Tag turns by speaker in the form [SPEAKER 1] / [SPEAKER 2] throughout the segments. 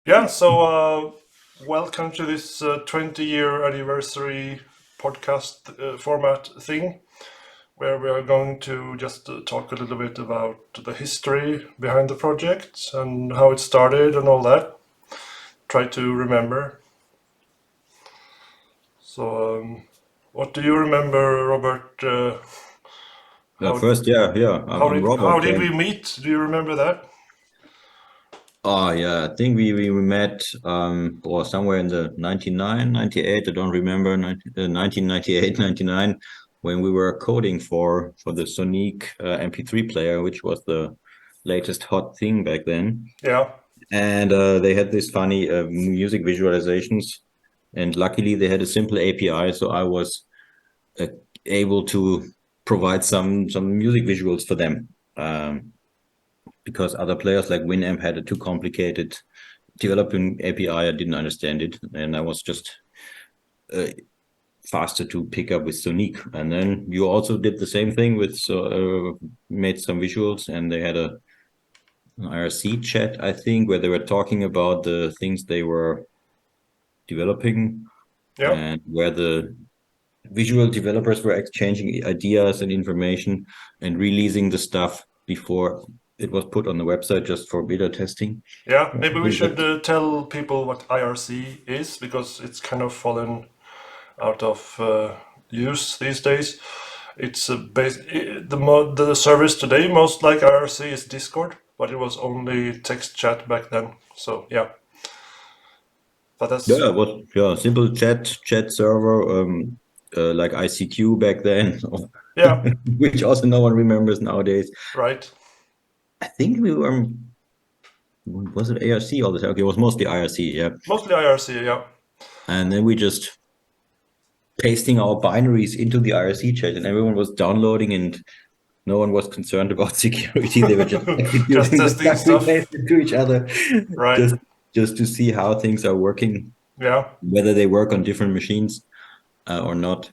[SPEAKER 1] Yeah, so welcome to this 20-year anniversary podcast format thing, where we are going to just talk a little bit about the history behind the project and how it started and all that. Try to remember. So, what do you remember, Robert? How
[SPEAKER 2] First, yeah, I'm
[SPEAKER 1] how
[SPEAKER 2] Robert.
[SPEAKER 1] did we meet? Do you remember that?
[SPEAKER 2] Oh, yeah, I think we met or somewhere in the 99, 98. I don't remember, 1998, 99, when we were coding for the Sonic MP3 player, which was the latest hot thing back then.
[SPEAKER 1] Yeah,
[SPEAKER 2] And they had these funny music visualizations, and luckily they had a simple API, so I was uh, able to provide some music visuals for them. Because other players like Winamp had a too complicated developing API. I didn't understand it, and I was just uh, faster to pick up with Sonic. And then you also did the same thing with made some visuals, and they had an IRC chat, I think, where they were talking about the things they were developing
[SPEAKER 1] yeah.
[SPEAKER 2] and where the visual developers were exchanging ideas and information and releasing the stuff before it was put on the website just for beta testing.
[SPEAKER 1] Yeah,
[SPEAKER 2] I
[SPEAKER 1] maybe we
[SPEAKER 2] think
[SPEAKER 1] should
[SPEAKER 2] that
[SPEAKER 1] tell people what IRC is because it's kind of fallen out of use these days. It's the service today most like IRC is Discord, but it was only text chat back then. So yeah, but that's
[SPEAKER 2] yeah, it was simple chat server like ICQ back then,
[SPEAKER 1] yeah,
[SPEAKER 2] which also no one remembers nowadays.
[SPEAKER 1] right.
[SPEAKER 2] I think we were was it ARC all the time? Okay, it was mostly IRC, yeah.
[SPEAKER 1] Mostly IRC, yeah,
[SPEAKER 2] And then we just pasting our binaries into the IRC chat, and everyone was downloading, and no one was concerned about security. They were just
[SPEAKER 1] just
[SPEAKER 2] executing the
[SPEAKER 1] testing
[SPEAKER 2] stuff we
[SPEAKER 1] stuff,
[SPEAKER 2] pasted to each other,
[SPEAKER 1] right?
[SPEAKER 2] just just to see how things are working,
[SPEAKER 1] Yeah,
[SPEAKER 2] whether they work on different machines or not.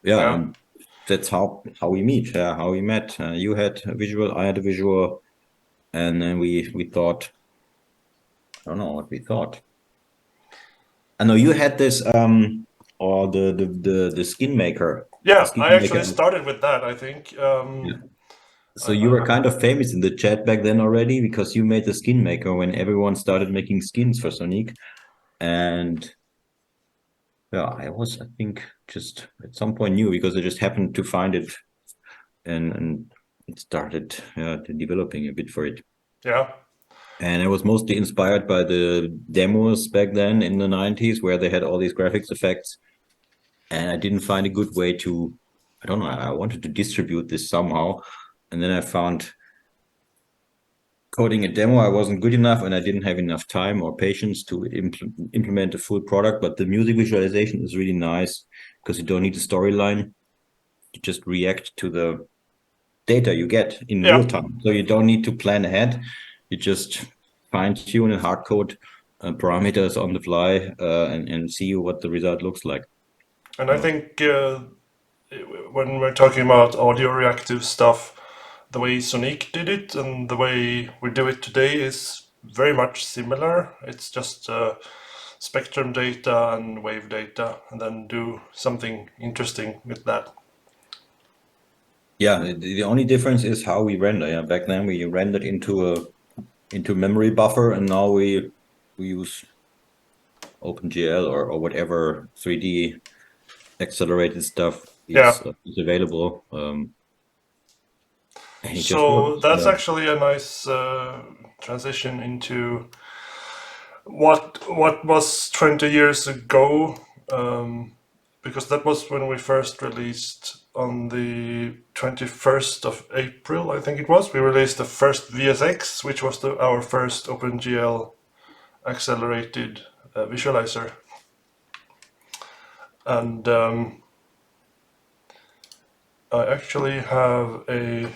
[SPEAKER 2] Yeah,
[SPEAKER 1] yeah.
[SPEAKER 2] and that's how we meet, how we met. You had a visual, I had a visual, and then we thought, I don't know what we thought. I know you had this or the skin maker, the
[SPEAKER 1] Yeah,
[SPEAKER 2] skin
[SPEAKER 1] I
[SPEAKER 2] maker.
[SPEAKER 1] actually started with that, I think.
[SPEAKER 2] Yeah. So you were
[SPEAKER 1] I,
[SPEAKER 2] kind of famous in the chat back then already because you made the skin maker when everyone started making skins for Sonic. And yeah, I was, I think, just at some point new because I just happened to find it and it started developing a bit for it.
[SPEAKER 1] yeah,
[SPEAKER 2] And I was mostly inspired by the demos back then in the 90s where they had all these graphics effects. And I didn't find a good way to, I don't know, I wanted to distribute this somehow. And then I found coding a demo, I wasn't good enough and I didn't have enough time or patience to implement a full product. But the music visualization is really nice because you don't need a storyline. You just react to the data you get in real
[SPEAKER 1] yeah.
[SPEAKER 2] time. So you don't need to plan ahead. You just fine tune and hard code parameters on the fly and see what the result looks like.
[SPEAKER 1] And I
[SPEAKER 2] Uh,
[SPEAKER 1] think when we're talking about audio reactive stuff, the way Sonic did it and the way we do it today is very much similar. It's just spectrum data and wave data, and then do something interesting with that.
[SPEAKER 2] yeah, the only difference is how we render. Yeah, back then we rendered into memory buffer, and now we use OpenGL or whatever 3D accelerated stuff
[SPEAKER 1] Yeah.
[SPEAKER 2] is available. And it just
[SPEAKER 1] So
[SPEAKER 2] works.
[SPEAKER 1] that's
[SPEAKER 2] Yeah.
[SPEAKER 1] actually a nice transition into what was 20 years ago, because that was when we first released on the 21st of April, I think it was. We released the first VSX, which was our first OpenGL accelerated visualizer. And I actually have a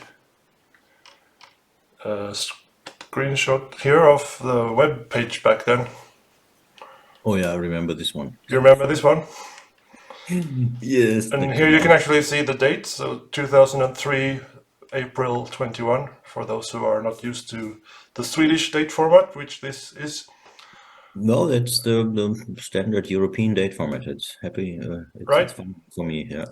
[SPEAKER 1] screenshot here of the web page back then.
[SPEAKER 2] Oh yeah, I remember this one.
[SPEAKER 1] You remember this one?
[SPEAKER 2] Yes,
[SPEAKER 1] And
[SPEAKER 2] that
[SPEAKER 1] here
[SPEAKER 2] came
[SPEAKER 1] you can
[SPEAKER 2] out.
[SPEAKER 1] actually see the date, so 2003, April 21, for those who are not used to the Swedish date format, which this is.
[SPEAKER 2] No, that's the standard European date format. It's happy. It's
[SPEAKER 1] right?
[SPEAKER 2] fun for me. Yeah.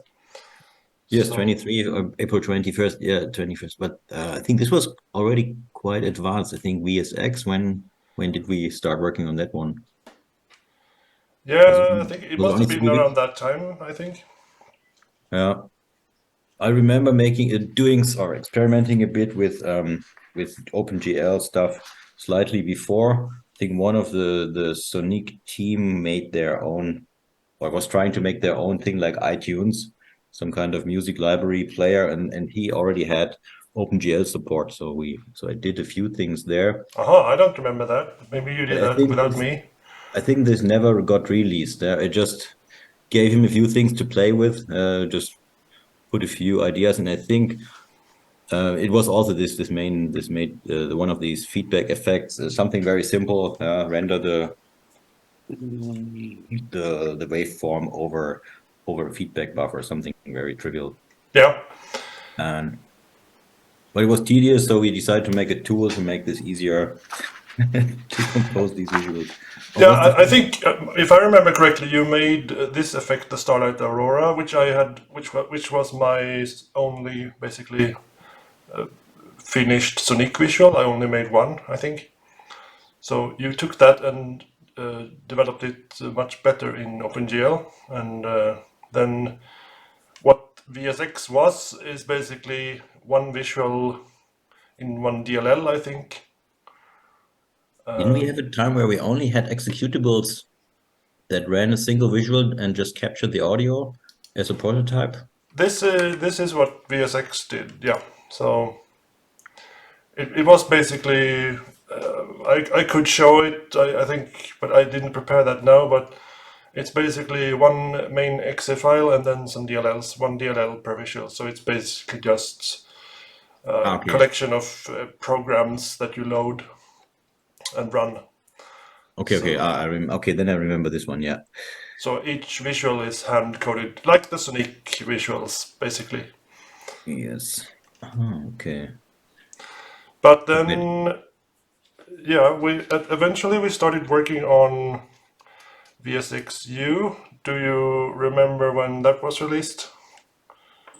[SPEAKER 2] Yes,
[SPEAKER 1] So
[SPEAKER 2] 23 April 21st. Yeah, 21st. But I think this was already quite advanced. I think VSX. When did we start working on that one? Was it
[SPEAKER 1] yeah, I think it
[SPEAKER 2] was it
[SPEAKER 1] must
[SPEAKER 2] only
[SPEAKER 1] have been
[SPEAKER 2] 3 weeks?
[SPEAKER 1] around that time, I think.
[SPEAKER 2] Yeah. I remember making doing or experimenting a bit with OpenGL stuff slightly before. I think one of the Sonic team made their own or was trying to make their own thing like iTunes, some kind of music library player, and he already had OpenGL support. So I did a few things there.
[SPEAKER 1] Uh-huh, I don't remember that. Maybe you
[SPEAKER 2] But
[SPEAKER 1] did that without me.
[SPEAKER 2] I think this never got released. I just gave him a few things to play with, just put a few ideas, and I think it was also this made one of these feedback effects, something very simple, render the waveform over a feedback buffer, something very trivial.
[SPEAKER 1] Yeah.
[SPEAKER 2] And but it was tedious, so we decided to make a tool to make this easier to compose these visuals. What
[SPEAKER 1] Yeah,
[SPEAKER 2] was the
[SPEAKER 1] I
[SPEAKER 2] thing?
[SPEAKER 1] think if I remember correctly, you made this effect the Starlight Aurora, which I had, which was my only basically finished Sonic visual. I only made one, I think. So you took that and developed it much better in OpenGL, and then what VSX was is basically one visual in one DLL, I think.
[SPEAKER 2] Didn't we have a time where we only had executables that ran a single visual and just captured the audio as a prototype?
[SPEAKER 1] This is what VSX did, yeah. So it was basically I could show it, I think, but I didn't prepare that now. But it's basically one main exe file and then some DLLs, one DLL per visual. So it's basically just a
[SPEAKER 2] Okay.
[SPEAKER 1] collection of programs that you load and run.
[SPEAKER 2] Okay.
[SPEAKER 1] So
[SPEAKER 2] Okay, then I remember this one. Yeah.
[SPEAKER 1] so each visual is hand coded like the Sonic visuals, basically.
[SPEAKER 2] Yes. Oh, okay.
[SPEAKER 1] But
[SPEAKER 2] Right.
[SPEAKER 1] then, yeah, we eventually we started working on VSXu. Do you remember when that was released?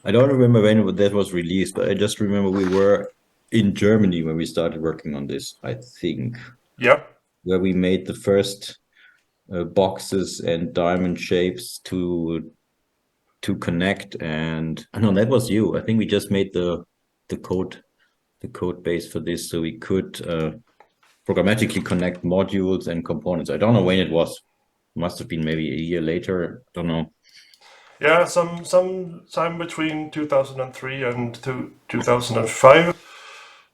[SPEAKER 2] I don't remember when that was released, but I just remember we were in Germany when we started working on this, I think,
[SPEAKER 1] Yeah.
[SPEAKER 2] where we made the first boxes and diamond shapes to connect. And no, that was you. I think we just made the code the code base for this so we could programmatically connect modules and components. I don't know when it was. Must have been maybe a year later. I don't know.
[SPEAKER 1] Yeah, some time between 2003 and 2005,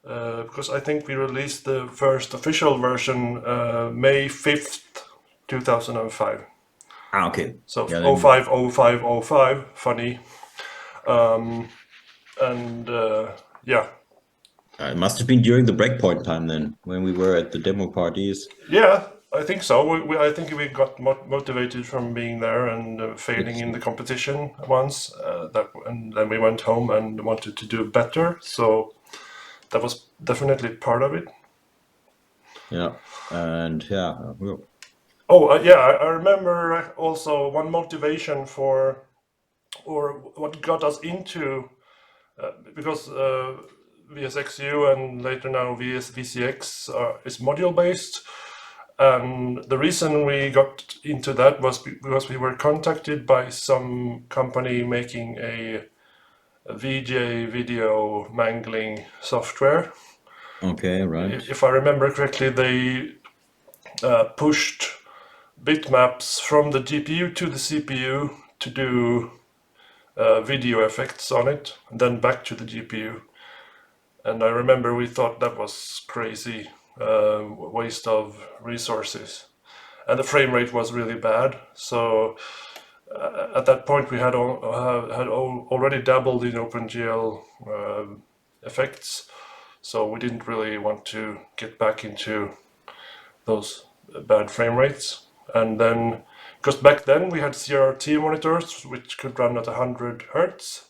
[SPEAKER 1] because I think we released the first official version May 5th, 2005.
[SPEAKER 2] Ah, okay.
[SPEAKER 1] So
[SPEAKER 2] Yeah,
[SPEAKER 1] oh
[SPEAKER 2] then
[SPEAKER 1] 05, oh 05, oh 05, funny. And yeah,
[SPEAKER 2] it must have been during the breakpoint time then, when we were at the demo parties.
[SPEAKER 1] yeah, I think so. I think we got motivated from being there and failing
[SPEAKER 2] It's
[SPEAKER 1] in the competition once. And then we went home and wanted to do better. So that was definitely part of it.
[SPEAKER 2] yeah, and yeah,
[SPEAKER 1] Oh, yeah, I remember also one motivation for, or what got us into, because VSXu and later now VCX is module based. And the reason we got into that was because we were contacted by some company making a VJ video mangling software.
[SPEAKER 2] okay, right.
[SPEAKER 1] If I remember correctly, they pushed bitmaps from the GPU to the CPU to do video effects on it, and then back to the GPU. And I remember we thought that was crazy waste of resources, and the frame rate was really bad. So at that point, we had already dabbled in OpenGL effects, so we didn't really want to get back into those bad frame rates. And then, because back then we had CRT monitors which could run at 100 hertz,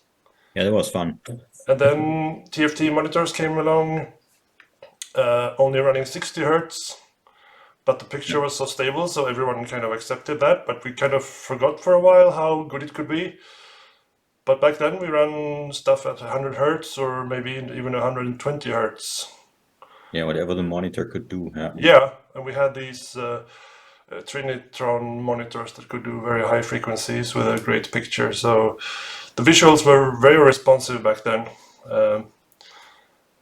[SPEAKER 2] Yeah, that was fun.
[SPEAKER 1] and then TFT monitors came along, only running 60 hertz, but the picture was so stable, so everyone kind of accepted that. But we kind of forgot for a while how good it could be. But back then we ran stuff at 100 hertz or maybe even 120 hertz.
[SPEAKER 2] Yeah, whatever the monitor could do. Yeah.
[SPEAKER 1] Yeah, and we had these Trinitron monitors that could do very high frequencies with a great picture. So the visuals were very responsive back then.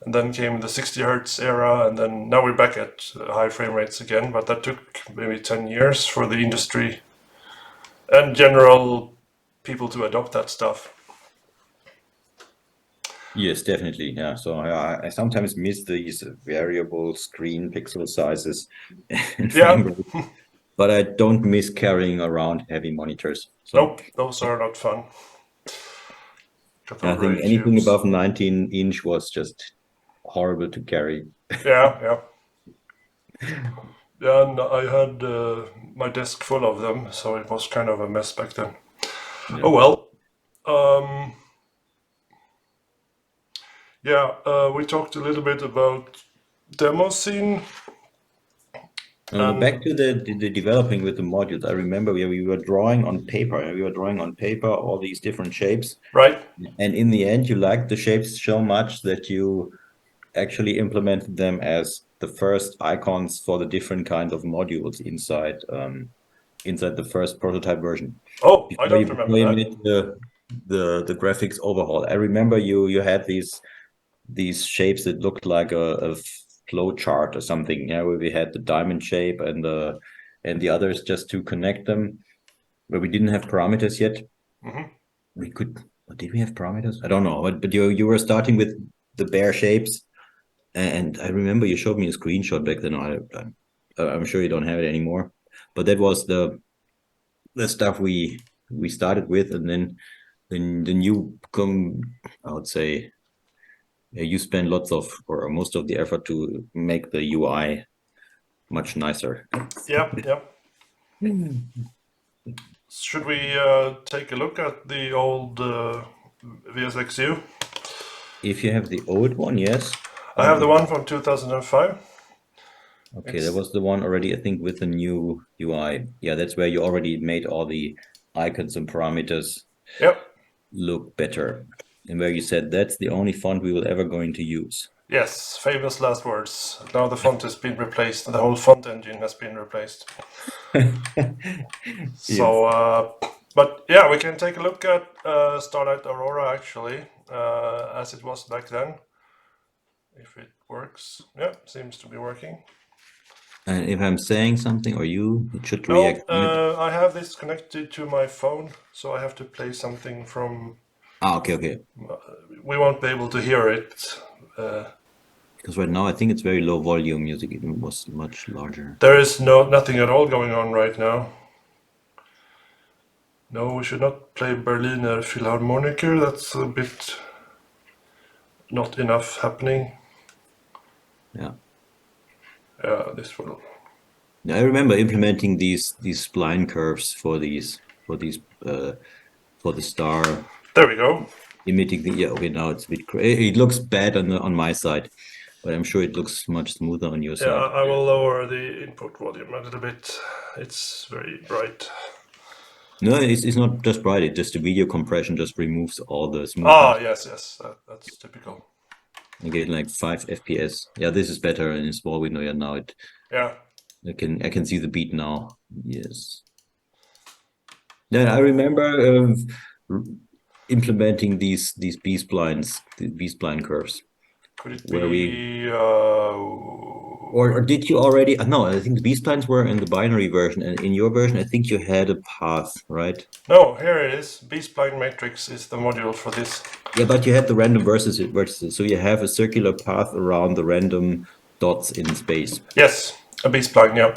[SPEAKER 1] And then came the 60 hertz era, and then now we're back at high frame rates again. But that took maybe 10 years for the industry and general people to adopt that stuff.
[SPEAKER 2] Yes, definitely. Yeah. So I sometimes miss these variable screen pixel sizes and frame
[SPEAKER 1] Yeah,
[SPEAKER 2] rate, but I don't miss carrying around heavy monitors. So
[SPEAKER 1] nope, those are not fun.
[SPEAKER 2] I
[SPEAKER 1] Cathode
[SPEAKER 2] think
[SPEAKER 1] ray
[SPEAKER 2] anything
[SPEAKER 1] tubes.
[SPEAKER 2] above 19-inch was just horrible to carry.
[SPEAKER 1] Yeah, yeah. Yeah, and I had my desk full of them, so it was kind of a mess back then.
[SPEAKER 2] Yeah.
[SPEAKER 1] Oh well. Um, yeah, we talked a little bit about demo scene.
[SPEAKER 2] But back to the developing with the modules. I remember we were drawing on paper. We were drawing on paper all these different shapes.
[SPEAKER 1] Right?
[SPEAKER 2] And in the end, you liked the shapes so much that you actually implemented them as the first icons for the different kinds of modules inside the first prototype version.
[SPEAKER 1] Oh, I don't remember
[SPEAKER 2] Before you
[SPEAKER 1] that.
[SPEAKER 2] made the graphics overhaul. I remember you had these shapes that looked like a flow chart or something, yeah, where we had the diamond shape and the others just to connect them, where we didn't have parameters yet.
[SPEAKER 1] Hmm.
[SPEAKER 2] We could, did we have parameters? I don't know, but you were starting with the bare shapes, and I remember you showed me a screenshot back then. I'm sure you don't have it anymore, but that was the stuff we started with, and then you come, I would say, you spend lots of or most of the effort to make the UI much nicer.
[SPEAKER 1] Yeah, yeah. Should we take a look at the old VSXu?
[SPEAKER 2] If you have the old one, yes.
[SPEAKER 1] I have the one from 2005.
[SPEAKER 2] Okay, that was the one already, I think, with the new UI. Yeah, that's where you already made all the icons and parameters
[SPEAKER 1] Yep.
[SPEAKER 2] look better. And where you said that's the only font we will ever going to use.
[SPEAKER 1] Yes, famous last words. Now the font has been replaced. The whole font engine has been replaced.
[SPEAKER 2] Yes.
[SPEAKER 1] So, but yeah, we can take a look at Starlight Aurora actually, as it was back then. If it works. Yeah, seems to be working.
[SPEAKER 2] And if I'm saying something or it should
[SPEAKER 1] No,
[SPEAKER 2] react.
[SPEAKER 1] I have this connected to my phone, so I have to play something from.
[SPEAKER 2] Okay.
[SPEAKER 1] We won't be able to hear it.
[SPEAKER 2] Because right now I think it's very low volume music. It was much larger.
[SPEAKER 1] There is nothing at all going on right now. No, we should not play Berliner Philharmoniker. That's a bit not enough happening.
[SPEAKER 2] Yeah.
[SPEAKER 1] Yeah, this will.
[SPEAKER 2] I remember implementing these spline curves for the star.
[SPEAKER 1] There we go.
[SPEAKER 2] Emitting the okay, now it's a bit it looks bad on my side, but I'm sure it looks much smoother on your
[SPEAKER 1] Yeah,
[SPEAKER 2] side.
[SPEAKER 1] I will lower the input volume a little bit. It's very bright.
[SPEAKER 2] No, it's not just bright. It just the video compression just removes all the
[SPEAKER 1] Ah,
[SPEAKER 2] smoothness.
[SPEAKER 1] yes, that's typical.
[SPEAKER 2] You get like 5 FPS. Yeah, this is better in a small window. Yeah, now
[SPEAKER 1] Yeah.
[SPEAKER 2] I can see the beat now. Yes. Then I remember implementing these B splines, the B spline curves.
[SPEAKER 1] Could it
[SPEAKER 2] Where
[SPEAKER 1] be?
[SPEAKER 2] or did you already? No, I think the B splines were in the binary version, and in your version, I think you had a path, right?
[SPEAKER 1] No, here it is. B-spline matrix is the module for this.
[SPEAKER 2] Yeah, but you had the random vertices, so you have a circular path around the random dots in space.
[SPEAKER 1] Yes, a B-spline, yeah.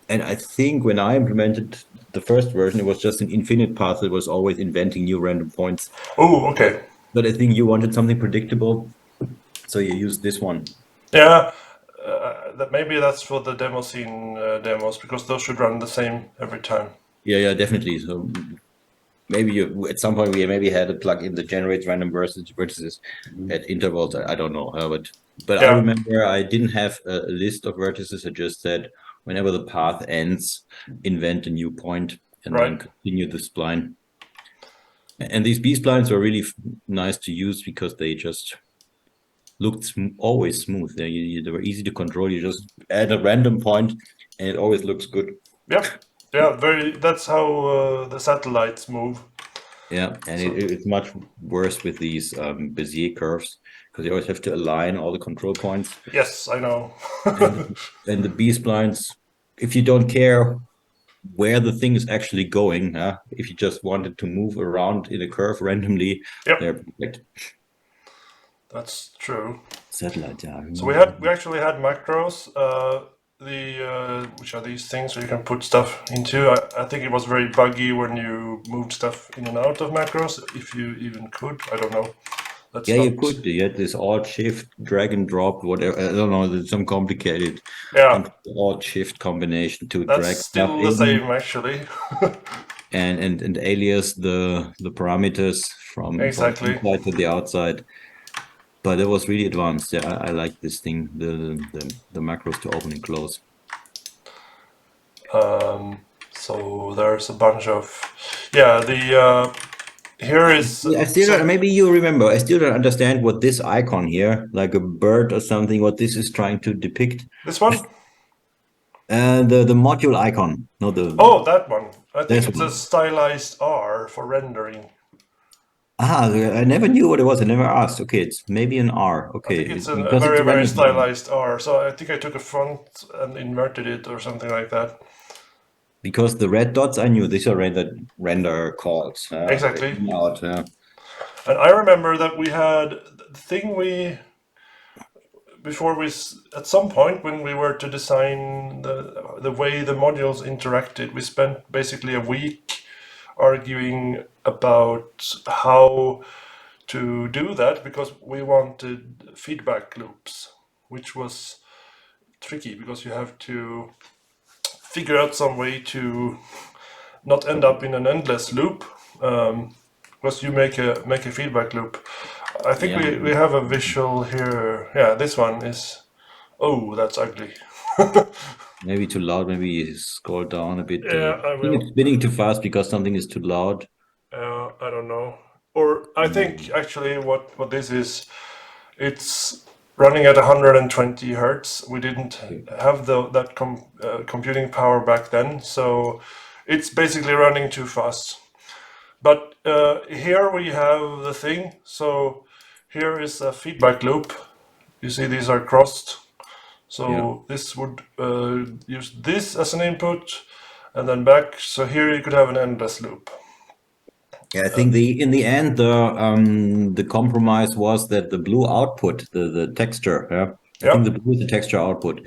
[SPEAKER 2] And I think when I implemented the first version, it was just an infinite path that was always inventing new random points.
[SPEAKER 1] Oh, okay.
[SPEAKER 2] But I think you wanted something predictable, so you used this one.
[SPEAKER 1] Yeah, maybe that's for the demo scene demos, because those should run the same every time.
[SPEAKER 2] Yeah, definitely. So maybe you at some point we maybe had a plugin that generates random vertices at intervals. I don't know, but
[SPEAKER 1] Yeah.
[SPEAKER 2] I remember I didn't have a list of vertices. I just said whenever the path ends, invent a new point and then
[SPEAKER 1] Right.
[SPEAKER 2] continue the spline. And these B splines are really nice to use because they just looked always smooth. They were easy to control. You just add a random point and it always looks good.
[SPEAKER 1] Yeah. Yeah. Very. That's how the satellites move.
[SPEAKER 2] Yeah, and
[SPEAKER 1] So
[SPEAKER 2] it's much worse with these Bezier curves because you always have to align all the control points.
[SPEAKER 1] yes, I know.
[SPEAKER 2] And the B splines, if you don't care where the thing is actually going, if you just wanted to move around in a curve randomly, they're
[SPEAKER 1] Yep.
[SPEAKER 2] perfect.
[SPEAKER 1] That's true.
[SPEAKER 2] Satellite, yeah.
[SPEAKER 1] So we actually had macros. Which are these things where you can put stuff into. I think it was very buggy when you moved stuff in and out of macros, if you even could. I don't know. That's
[SPEAKER 2] Yeah, you
[SPEAKER 1] not.
[SPEAKER 2] could. You had this Alt Shift, drag and drop, whatever. I don't know. There's some complicated
[SPEAKER 1] Yeah,
[SPEAKER 2] Alt Shift combination to
[SPEAKER 1] that's
[SPEAKER 2] drag stuff
[SPEAKER 1] still the
[SPEAKER 2] in
[SPEAKER 1] same actually.
[SPEAKER 2] and alias the parameters from
[SPEAKER 1] Exactly.
[SPEAKER 2] inside to the outside. But it was really advanced. Yeah, I like this thing, the macros to open and close.
[SPEAKER 1] So there's a bunch of the here is
[SPEAKER 2] I still don't, maybe you remember. I still don't understand what this icon here, like a bird or something, what this is trying to depict.
[SPEAKER 1] this one.
[SPEAKER 2] The module icon, no the
[SPEAKER 1] Oh, that one. I think
[SPEAKER 2] this
[SPEAKER 1] it's a
[SPEAKER 2] one.
[SPEAKER 1] stylized R for rendering.
[SPEAKER 2] Ah, I never knew what it was. I never asked. Okay, it's maybe an R.
[SPEAKER 1] I think
[SPEAKER 2] Okay,
[SPEAKER 1] it's a
[SPEAKER 2] because it's
[SPEAKER 1] very,
[SPEAKER 2] a
[SPEAKER 1] very
[SPEAKER 2] random pattern.
[SPEAKER 1] stylized R. So I think I took a font and inverted it or something like that.
[SPEAKER 2] Because the red dots I knew these are render calls. They
[SPEAKER 1] Exactly.
[SPEAKER 2] come out.
[SPEAKER 1] And I remember that we had the thing before at some point when we were to design the way the modules interacted, we spent basically a week arguing about how to do that because we wanted feedback loops, which was tricky because you have to figure out some way to not end up in an endless loop. Because you make a feedback loop. I think
[SPEAKER 2] Yeah,
[SPEAKER 1] we have a visual here. Yeah, this one is. Oh, that's ugly.
[SPEAKER 2] maybe too loud. Maybe scroll down a bit.
[SPEAKER 1] Yeah, I
[SPEAKER 2] I think it's
[SPEAKER 1] will.
[SPEAKER 2] spinning too fast because something is too loud.
[SPEAKER 1] I don't know. Or I think
[SPEAKER 2] Mm,
[SPEAKER 1] actually what this is, it's running at 120 hertz. We didn't
[SPEAKER 2] okay.
[SPEAKER 1] have that computing power back then, so it's basically running too fast. But here we have the thing. So here is a feedback loop. You see these are crossed.
[SPEAKER 2] Yeah.
[SPEAKER 1] So this would use this as an input and then back. So here you could have an endless loop.
[SPEAKER 2] Yeah, I think in the end the compromise was that the blue output, the texture, yeah. I think
[SPEAKER 1] Yeah,
[SPEAKER 2] the blue is the texture output.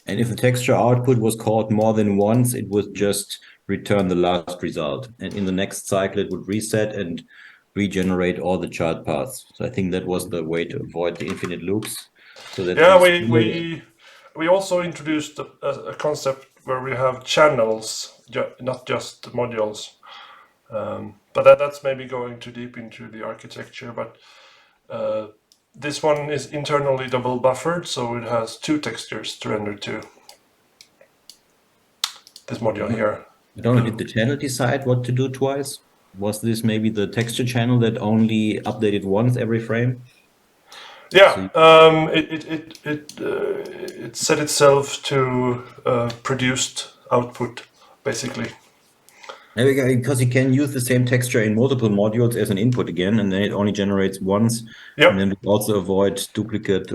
[SPEAKER 2] And if the texture output was called more than once, it would just return the last result. And in the next cycle it would reset and regenerate all the child paths. So I think that was the way to avoid the infinite loops. So that
[SPEAKER 1] yeah.
[SPEAKER 2] these
[SPEAKER 1] We also introduced a concept where we have channels, not just modules. But that's maybe going too deep into the architecture. But this one is internally double buffered, so it has two textures to render to. This module here,
[SPEAKER 2] I don't know, did
[SPEAKER 1] blue.
[SPEAKER 2] the channel decide what to do twice? Was this maybe the texture channel that only updated once every frame?
[SPEAKER 1] Yeah,
[SPEAKER 2] So you,
[SPEAKER 1] it set itself to produced output, basically.
[SPEAKER 2] because you can use the same texture in multiple modules as an input again, and then it only generates once, and
[SPEAKER 1] Yep.
[SPEAKER 2] then we also avoid duplicate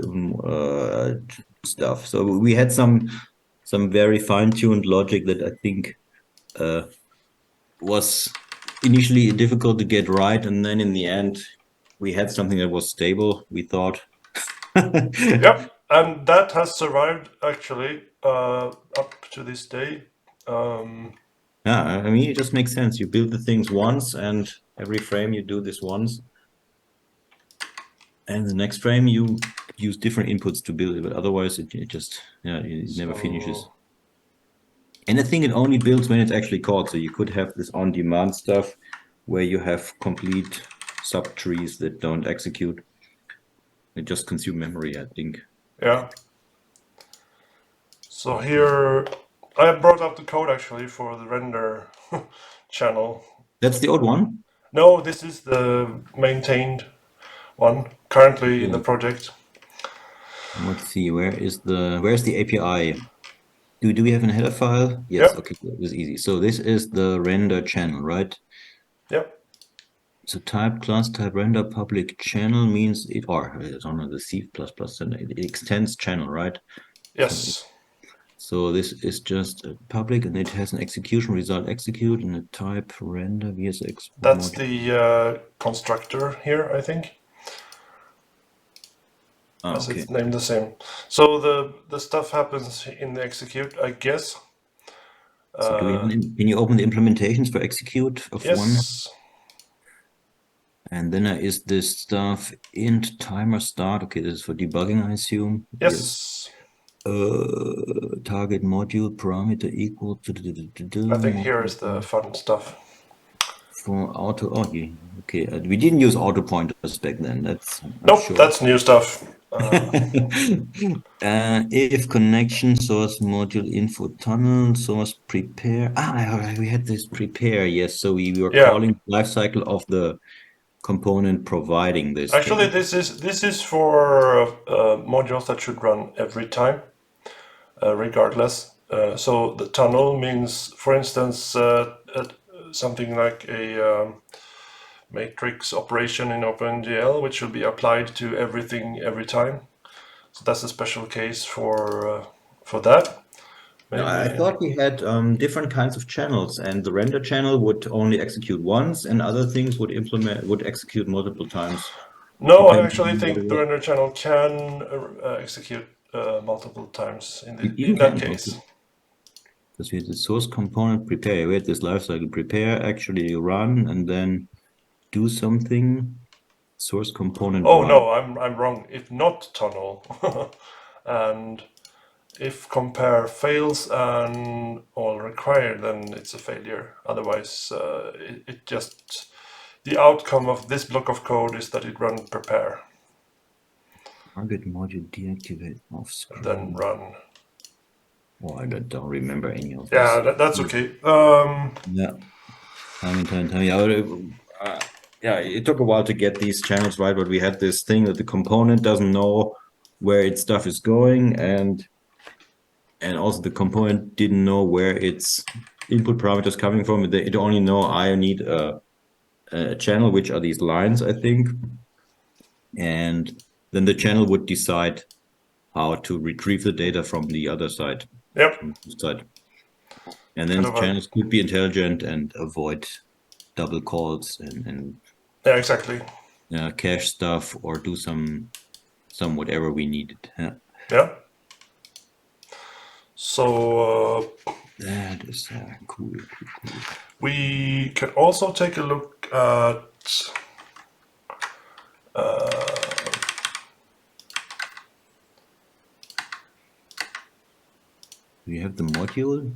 [SPEAKER 2] stuff. So we had some very fine-tuned logic that I think uh, was initially difficult to get right, and then in the end we had something that was stable, we thought.
[SPEAKER 1] Yep, and that has survived actually up to this day.
[SPEAKER 2] Yeah, I mean, it just makes sense. You build the things once, and every frame you do this once, and the next frame you use different inputs to build it. But otherwise, it just it never finishes.
[SPEAKER 1] So
[SPEAKER 2] And I think it only builds when it's actually called. So you could have this on-demand stuff where you have complete subtrees that don't execute. They just consume memory, I think.
[SPEAKER 1] yeah. So here I brought up the code actually for the render channel.
[SPEAKER 2] That's the old one?
[SPEAKER 1] No, this is the maintained one currently in the
[SPEAKER 2] Okay.
[SPEAKER 1] project.
[SPEAKER 2] Let's see, where's the API? Do we have a header file? Yes,
[SPEAKER 1] Yep,
[SPEAKER 2] okay, this is easy. So this is the render channel, right?
[SPEAKER 1] yep,
[SPEAKER 2] So type class type render public channel means it, or it's on the C++, and it extends channel, right?
[SPEAKER 1] yes.
[SPEAKER 2] So this is just a public, and it has an execution result execute and a type render VSX
[SPEAKER 1] That's
[SPEAKER 2] module.
[SPEAKER 1] the constructor here, I think, as
[SPEAKER 2] Okay.
[SPEAKER 1] it's named the same. So the stuff happens in the execute, I guess.
[SPEAKER 2] So do we have can you open the implementations for execute of one?
[SPEAKER 1] Yes,
[SPEAKER 2] And then there is this stuff int timer start. Okay, this is for debugging, I assume. Yes.
[SPEAKER 1] yes.
[SPEAKER 2] Target module parameter equal to
[SPEAKER 1] I think here is the fun stuff.
[SPEAKER 2] for auto. Oh, yeah. Okay. We didn't use auto pointers back then. That's I'm
[SPEAKER 1] Nope,
[SPEAKER 2] sure.
[SPEAKER 1] that's new stuff.
[SPEAKER 2] If connection source module info tunnel source prepare. We had this prepare. Yes, so we were
[SPEAKER 1] Yeah,
[SPEAKER 2] calling lifecycle of the component providing this
[SPEAKER 1] actually,
[SPEAKER 2] thing.
[SPEAKER 1] this is for modules that should run every time, regardless. So the tunnel means, for instance, something like a matrix operation in OpenGL, which should be applied to everything every time. So that's a special case for that.
[SPEAKER 2] No, I
[SPEAKER 1] Maybe.
[SPEAKER 2] thought we had different kinds of channels, and the render channel would only execute once, and other things would execute multiple times,
[SPEAKER 1] No, I
[SPEAKER 2] depending
[SPEAKER 1] actually
[SPEAKER 2] on what it
[SPEAKER 1] think the
[SPEAKER 2] was.
[SPEAKER 1] render channel can execute multiple times
[SPEAKER 2] It
[SPEAKER 1] in
[SPEAKER 2] even
[SPEAKER 1] that
[SPEAKER 2] can,
[SPEAKER 1] case.
[SPEAKER 2] because we had the source component prepare. We had this lifecycle prepare, actually run, and then do something. Source component
[SPEAKER 1] Oh
[SPEAKER 2] run.
[SPEAKER 1] no, I'm wrong. If not tunnel, and if compare fails and all required, then it's a failure. Otherwise, it just the outcome of this block of code is that it run prepare
[SPEAKER 2] Target module deactivate off
[SPEAKER 1] and then
[SPEAKER 2] screen.
[SPEAKER 1] run.
[SPEAKER 2] Oh, I don't remember any of this.
[SPEAKER 1] Yeah, that's okay.
[SPEAKER 2] Yeah. Time. Yeah, it took a while to get these channels right, but we had this thing that the component doesn't know where its stuff is going, and also the component didn't know where its input parameters coming from. It only know I need a channel, which are these lines, I think, and then the channel would decide how to retrieve the data from the other side,
[SPEAKER 1] Yep,
[SPEAKER 2] from the side. And then
[SPEAKER 1] kind
[SPEAKER 2] the
[SPEAKER 1] of a
[SPEAKER 2] channels could be intelligent and avoid double calls and
[SPEAKER 1] yeah, exactly.
[SPEAKER 2] cache stuff or do some whatever we needed. Yeah.
[SPEAKER 1] Yeah. So
[SPEAKER 2] That is cool.
[SPEAKER 1] we can also take a look at
[SPEAKER 2] We have the module.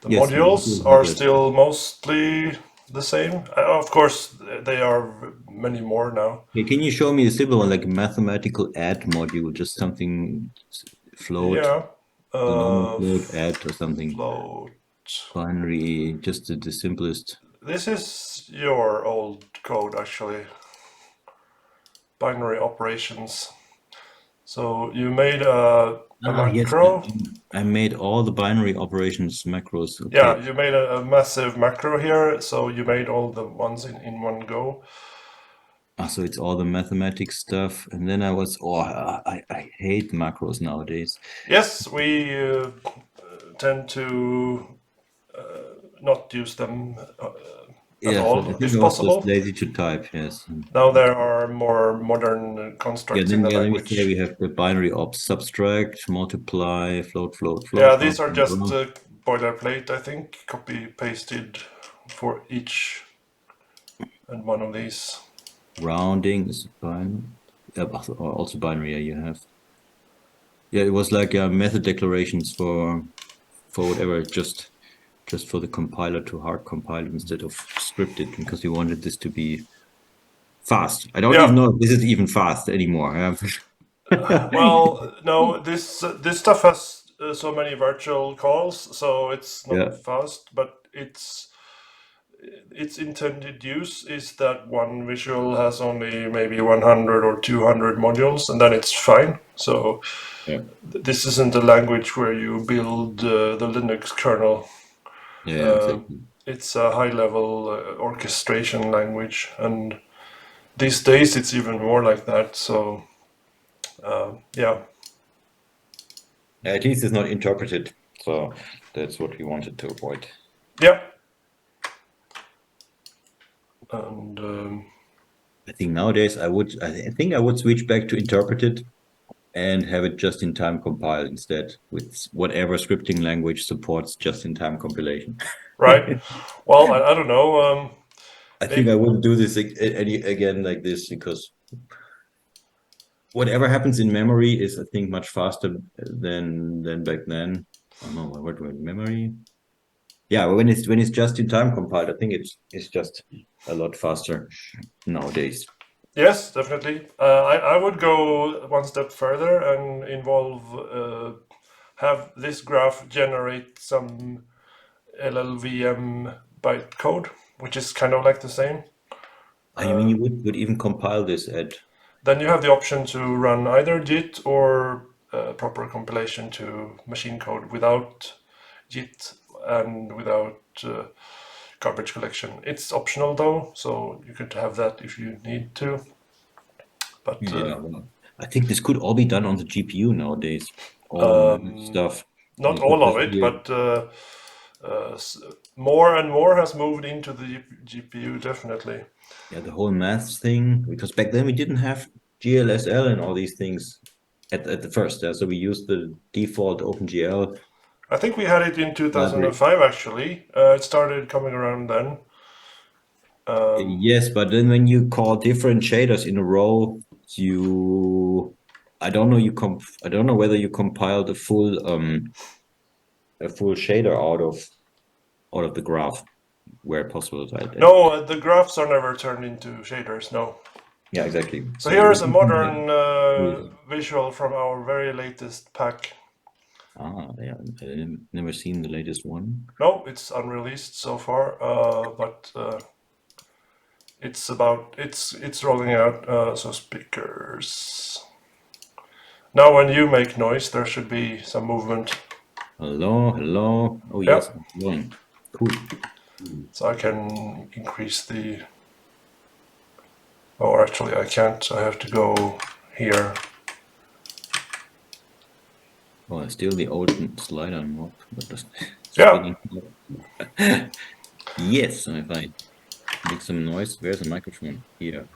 [SPEAKER 1] the
[SPEAKER 2] Yes, the
[SPEAKER 1] modules
[SPEAKER 2] module
[SPEAKER 1] are
[SPEAKER 2] headers.
[SPEAKER 1] still mostly the same. Of course, they are many more now.
[SPEAKER 2] Okay, can you show me a simple one like mathematical add module, just something float,
[SPEAKER 1] Yeah.
[SPEAKER 2] the normal float add or something
[SPEAKER 1] Float.
[SPEAKER 2] binary, just the simplest.
[SPEAKER 1] This is your old code actually. Binary operations. So you made a
[SPEAKER 2] Yes,
[SPEAKER 1] macro.
[SPEAKER 2] I made all the binary operations macros.
[SPEAKER 1] Yeah,
[SPEAKER 2] Okay.
[SPEAKER 1] you made a massive macro here. So you made all the ones in one go.
[SPEAKER 2] So it's all the mathematics stuff. And then I hate macros nowadays.
[SPEAKER 1] Yes, we tend to not use them at
[SPEAKER 2] Yeah, I
[SPEAKER 1] all,
[SPEAKER 2] think I
[SPEAKER 1] if
[SPEAKER 2] was just
[SPEAKER 1] possible.
[SPEAKER 2] lazy to type, yes.
[SPEAKER 1] Now there are more modern
[SPEAKER 2] Yeah,
[SPEAKER 1] constructs in
[SPEAKER 2] then
[SPEAKER 1] the
[SPEAKER 2] let me say
[SPEAKER 1] language.
[SPEAKER 2] we have the binary ops subtract, multiply,
[SPEAKER 1] Yeah,
[SPEAKER 2] float,
[SPEAKER 1] these are
[SPEAKER 2] blah,
[SPEAKER 1] just
[SPEAKER 2] blah.
[SPEAKER 1] boilerplate, I think, copy pasted for each and one of these.
[SPEAKER 2] Rounding is binary. Yeah, also binary, yeah, you have. Yeah, it was like method declarations for whatever, just for the compiler to hard compile instead of scripted, because we wanted this to be fast. I don't even
[SPEAKER 1] Yeah,
[SPEAKER 2] know if this is even fast anymore.
[SPEAKER 1] well, no, this stuff has so many virtual calls, so it's not
[SPEAKER 2] Yeah.
[SPEAKER 1] fast, but its intended use is that one visual has only maybe 100 or 200 modules, and then it's fine. So
[SPEAKER 2] Yeah.
[SPEAKER 1] this isn't a language where you build the Linux kernel.
[SPEAKER 2] Yeah, exactly.
[SPEAKER 1] It's a high-level orchestration language, and these days it's even more like that. So yeah.
[SPEAKER 2] At least it's not interpreted. So that's what we wanted to avoid.
[SPEAKER 1] Yeah. And
[SPEAKER 2] I think nowadays I think I would switch back to interpreted and have it just in time compiled instead with whatever scripting language supports just in time compilation.
[SPEAKER 1] right. Well, I don't know.
[SPEAKER 2] I think I
[SPEAKER 1] Maybe,
[SPEAKER 2] wouldn't do this again like this because whatever happens in memory is, I think, much faster than back then. I don't know what memory. Yeah, when it's just in time compiled, I think it's just a lot faster nowadays.
[SPEAKER 1] yes, definitely. I would go one step further and involve have this graph generate some LLVM bytecode, which is kind of like the same.
[SPEAKER 2] I mean, you would even compile this at
[SPEAKER 1] Then you have the option to run either JIT or proper compilation to machine code without JIT and without garbage collection. It's optional though, so you could have that if you need to. But
[SPEAKER 2] yeah. Well, I think this could all be done on the GPU nowadays. All the math stuff.
[SPEAKER 1] not
[SPEAKER 2] You could
[SPEAKER 1] all of
[SPEAKER 2] just
[SPEAKER 1] it,
[SPEAKER 2] here.
[SPEAKER 1] but more and more has moved into the GPU, definitely.
[SPEAKER 2] Yeah, the whole math thing, because back then we didn't have GLSL and all these things at the first. So we used the default OpenGL
[SPEAKER 1] I think we had it in
[SPEAKER 2] library.
[SPEAKER 1] 2005 actually. It started coming around then.
[SPEAKER 2] Yes, but then when you call different shaders in a row, I don't know I don't know whether you compiled a full shader out of the graph where possible.
[SPEAKER 1] No, the graphs are never turned into shaders, no.
[SPEAKER 2] Yeah, exactly.
[SPEAKER 1] So
[SPEAKER 2] So
[SPEAKER 1] here
[SPEAKER 2] we
[SPEAKER 1] is a modern
[SPEAKER 2] can
[SPEAKER 1] visual from our very latest pack.
[SPEAKER 2] yeah, never seen the latest one.
[SPEAKER 1] No, it's unreleased so far, but it's rolling out. So speakers. Now, when you make noise, there should be some movement.
[SPEAKER 2] Hello, hello. Oh
[SPEAKER 1] Yeah,
[SPEAKER 2] yes, I'm going. Cool.
[SPEAKER 1] so I can increase the. Oh, actually, I can't. I have to go here.
[SPEAKER 2] Oh, still the old slider knob, but the
[SPEAKER 1] Yeah,
[SPEAKER 2] spinning knob. Yes, if I make some noise, where's the microphone? Here.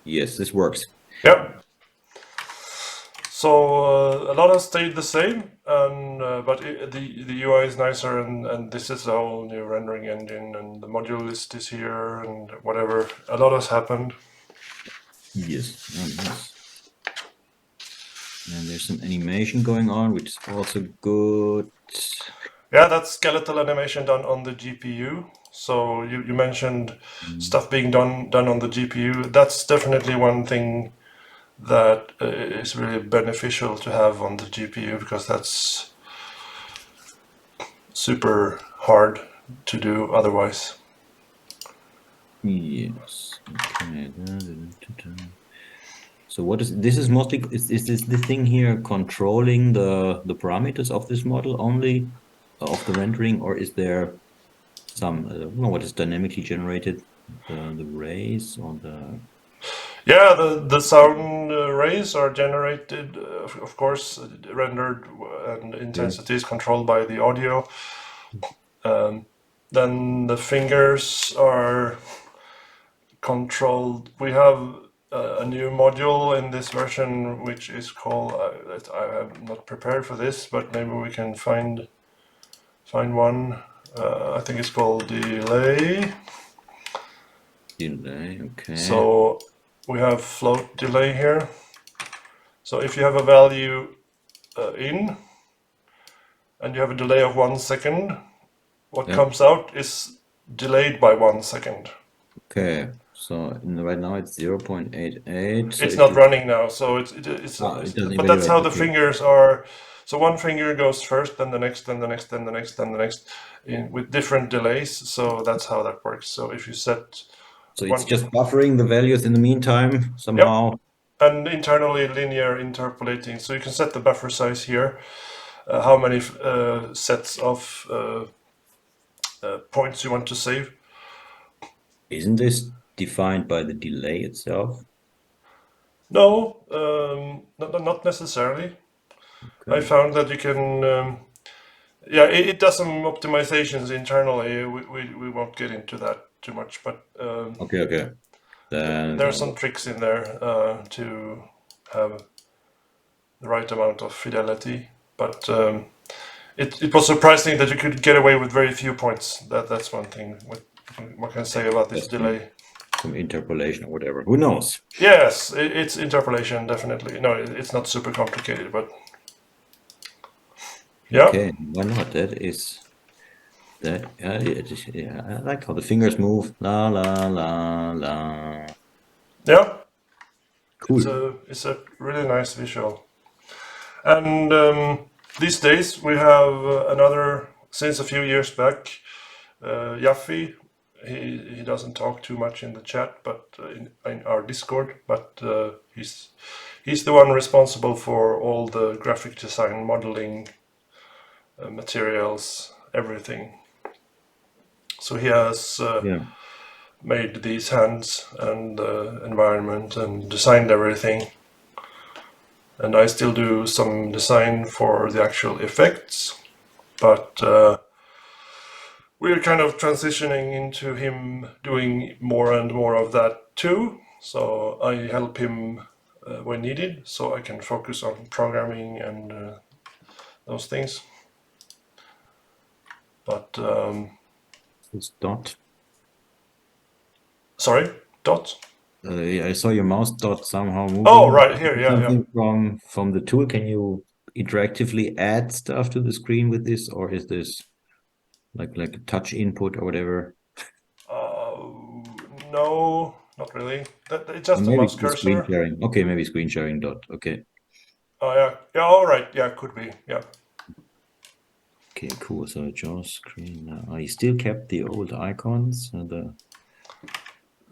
[SPEAKER 2] Yes, this works.
[SPEAKER 1] yeah. So a lot has stayed the same, and but the UI is nicer, and this is a whole new rendering engine, and the module list is here, and whatever. A lot has happened.
[SPEAKER 2] Yes, oh, nice. And there's some animation going on, which is also good.
[SPEAKER 1] Yeah, that's skeletal animation done on the GPU. So you mentioned stuff being done on the GPU. That's definitely one thing that is really beneficial to have on the GPU because that's super hard to do otherwise.
[SPEAKER 2] Yes. Okay. So what is this is mostly is this the thing here controlling the parameters of this model only of the rendering, or is there some I don't know what is dynamically generated, the rays or the
[SPEAKER 1] Yeah, the sound rays are generated, of course, rendered, and
[SPEAKER 2] yeah.
[SPEAKER 1] intensity is controlled by the audio. Then the fingers are controlled. We have a new module in this version which is called. I am not prepared for this, but maybe we can find one. I think it's called delay.
[SPEAKER 2] Delay, okay.
[SPEAKER 1] So we have float delay here. So if you have a value in and you have a delay of 1 second, what
[SPEAKER 2] Yeah.
[SPEAKER 1] comes out is delayed by 1 second.
[SPEAKER 2] Okay. So right now it's 0.88. So
[SPEAKER 1] It's
[SPEAKER 2] if
[SPEAKER 1] not
[SPEAKER 2] you
[SPEAKER 1] running now, so
[SPEAKER 2] it doesn't
[SPEAKER 1] but that's
[SPEAKER 2] evaluate.
[SPEAKER 1] how the
[SPEAKER 2] Okay.
[SPEAKER 1] fingers are. So one finger goes first, then the next, then the next, then the next, then the next, with different delays. So that's how that works. So if you set
[SPEAKER 2] So it's
[SPEAKER 1] one,
[SPEAKER 2] just buffering the values in the meantime
[SPEAKER 1] yep,
[SPEAKER 2] somehow.
[SPEAKER 1] and internally linear interpolating. So you can set the buffer size here, how many sets of points you want to save.
[SPEAKER 2] Isn't this defined by the delay itself?
[SPEAKER 1] No, not necessarily. I
[SPEAKER 2] Okay.
[SPEAKER 1] found that you can. Yeah, it does some optimizations internally. We won't get into that too much, but
[SPEAKER 2] Okay, okay.
[SPEAKER 1] there are
[SPEAKER 2] Then
[SPEAKER 1] some tricks in there to have the right amount of fidelity. But it was surprising that you could get away with very few points. That's one thing. What can I say about this
[SPEAKER 2] just
[SPEAKER 1] delay?
[SPEAKER 2] some interpolation or whatever. Who knows?
[SPEAKER 1] Yes, it's interpolation, definitely. No, it's not super complicated, but yeah,
[SPEAKER 2] Okay, why not? That is that. Yeah, I like how the fingers move. La la la la.
[SPEAKER 1] yeah.
[SPEAKER 2] Cool.
[SPEAKER 1] It's a really nice visual. And these days we have another, since a few years back, Yaffi. He doesn't talk too much in the chat, but in our Discord. But he's the one responsible for all the graphic design, modeling, materials, everything. So he has
[SPEAKER 2] Yeah.
[SPEAKER 1] made these hands and environment and designed everything. And I still do some design for the actual effects, but we're kind of transitioning into him doing more and more of that too. So I help him when needed, so I can focus on programming and those things. But
[SPEAKER 2] This dot.
[SPEAKER 1] sorry, dot.
[SPEAKER 2] Yeah, I saw your mouse dot somehow
[SPEAKER 1] Oh,
[SPEAKER 2] moving.
[SPEAKER 1] right here, yeah, yeah.
[SPEAKER 2] Something from the tool. Can you interactively add stuff to the screen with this, or is this like a touch input or whatever?
[SPEAKER 1] Uh, no, not really. It's
[SPEAKER 2] Or
[SPEAKER 1] just a
[SPEAKER 2] maybe
[SPEAKER 1] mouse
[SPEAKER 2] the screen
[SPEAKER 1] cursor.
[SPEAKER 2] sharing. Okay, maybe screen sharing dot. Okay.
[SPEAKER 1] Oh yeah, yeah. All right, yeah, could be, yeah.
[SPEAKER 2] Okay, cool. So JAWS screen. I still kept the old icons. The